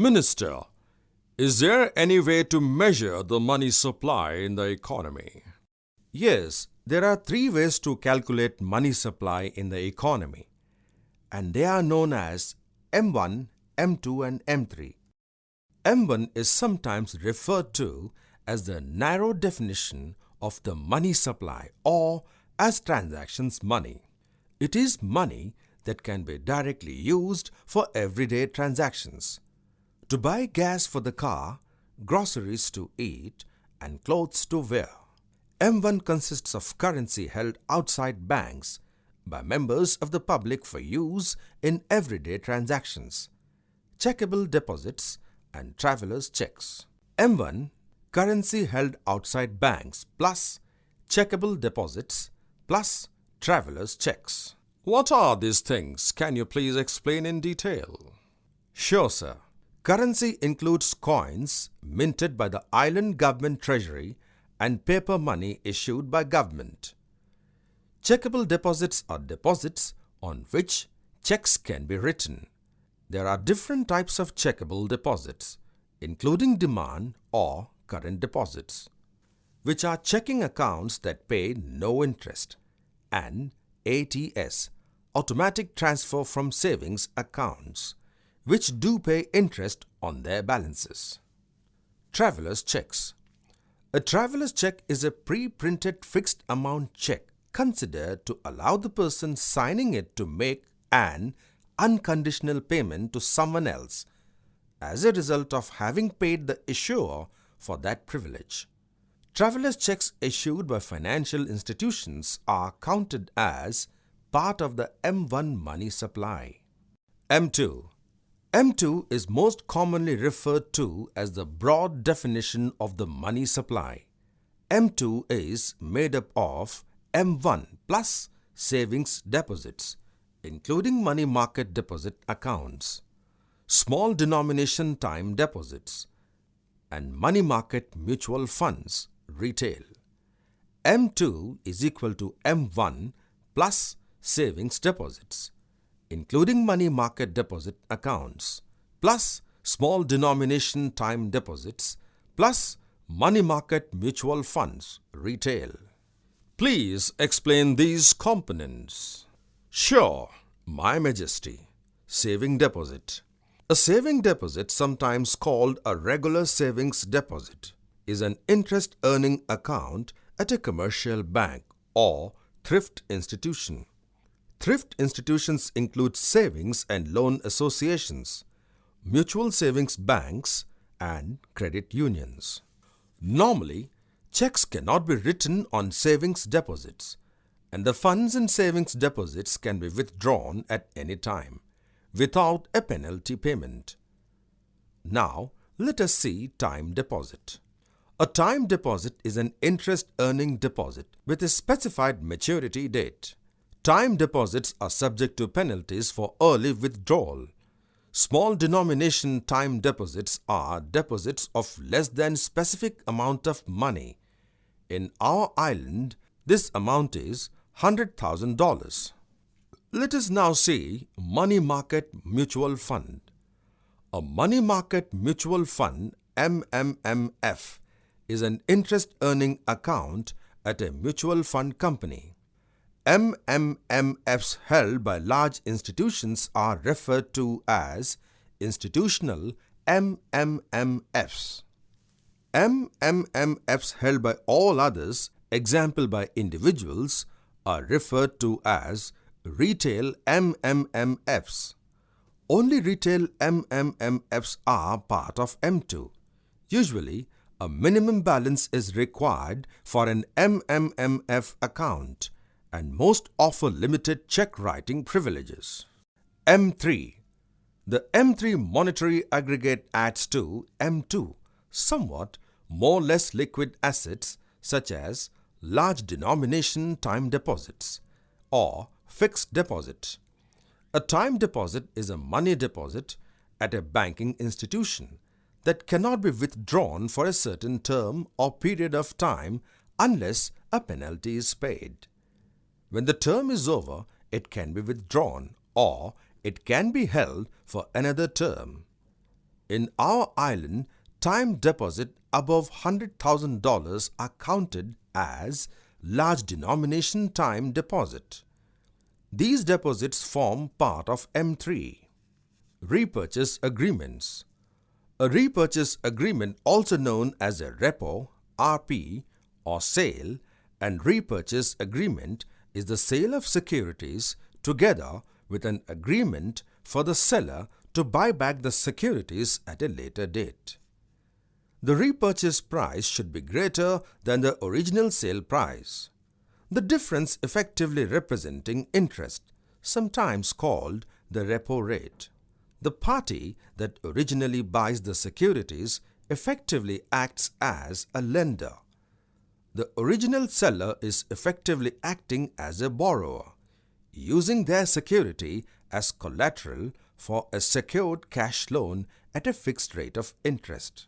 Minister, is there any way to measure the money supply in the economy? Yes, there are three ways to calculate money supply in the economy, and they are known as M1, M2 and M3. M1 is sometimes referred to as the narrow definition of the money supply or as transactions money. It is money that can be directly used for everyday transactions. To buy gas for the car, groceries to eat, and clothes to wear. M1 consists of currency held outside banks by members of the public for use in everyday transactions, checkable deposits, and travelers' checks. M1, currency held outside banks plus checkable deposits plus travelers' checks. What are these things? Can you please explain in detail? Sure, sir. Currency includes coins minted by the island government treasury and paper money issued by government. Checkable deposits are deposits on which checks can be written. There are different types of checkable deposits, including demand or current deposits, which are checking accounts that pay no interest, and ATS, automatic transfer from savings accounts, which do pay interest on their balances. Traveler's checks. A traveler's check is a pre-printed fixed amount check considered to allow the person signing it to make an unconditional payment to someone else as a result of having paid the issuer for that privilege. Traveler's checks issued by financial institutions are counted as part of the M1 money supply. M2. M2 is most commonly referred to as the broad definition of the money supply. M2 is made up of M1 plus savings deposits, including money market deposit accounts, small denomination time deposits, and money market mutual funds, retail. M2 is equal to M1 plus savings deposits, including money market deposit accounts, plus small denomination time deposits, plus money market mutual funds, retail. Please explain these components. Sure, My Majesty. Saving deposit. A saving deposit, sometimes called a regular savings deposit, is an interest-earning account at a commercial bank or thrift institution. Thrift institutions include savings and loan associations, mutual savings banks, and credit unions. Normally, checks cannot be written on savings deposits, and the funds in savings deposits can be withdrawn at any time without a penalty payment. Now, let us see time deposit. A time deposit is an interest-earning deposit with a specified maturity date. Time deposits are subject to penalties for early withdrawal. Small denomination time deposits are deposits of less than specific amount of money. In our island, this amount is $100,000. Let us now see Money Market Mutual Fund. A Money Market Mutual Fund, MMMF, is an interest-earning account at a mutual fund company. MMMFs held by large institutions are referred to as institutional MMMFs. MMMFs held by all others, example by individuals, are referred to as retail MMMFs. Only retail MMMFs are part of M2. Usually, a minimum balance is required for an MMMF account, and most offer limited check writing privileges. M3. The M3 monetary aggregate adds to M2 somewhat more less liquid assets such as large denomination time deposits or fixed deposit. A time deposit is a money deposit at a banking institution that cannot be withdrawn for a certain term or period of time unless a penalty is paid. When the term is over, it can be withdrawn or it can be held for another term. In our island, time deposit above $100,000 are counted as large denomination time deposit. These deposits form part of M3. Repurchase agreements. A repurchase agreement, also known as a repo, RP, or sale and repurchase agreement, is the sale of securities together with an agreement for the seller to buy back the securities at a later date. The repurchase price should be greater than the original sale price, the difference effectively representing interest, sometimes called the repo rate. The party that originally buys the securities effectively acts as a lender. The original seller is effectively acting as a borrower, using their security as collateral for a secured cash loan at a fixed rate of interest.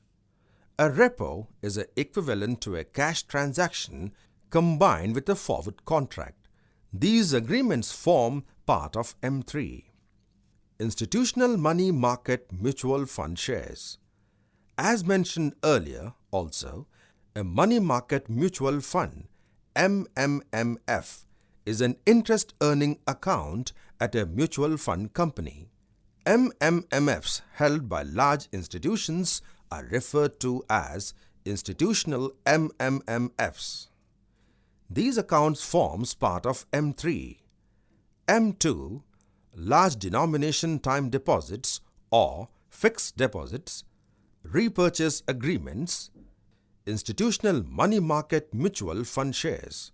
A repo is equivalent to a cash transaction combined with a forward contract. These agreements form part of M3. Institutional money market mutual fund shares. As mentioned earlier also, a money market mutual fund, MMMF, is an interest-earning account at a mutual fund company. MMMFs held by large institutions are referred to as institutional MMMFs. These accounts forms part of M3. M2, large denomination time deposits or fixed deposits, repurchase agreements, institutional money market mutual fund shares.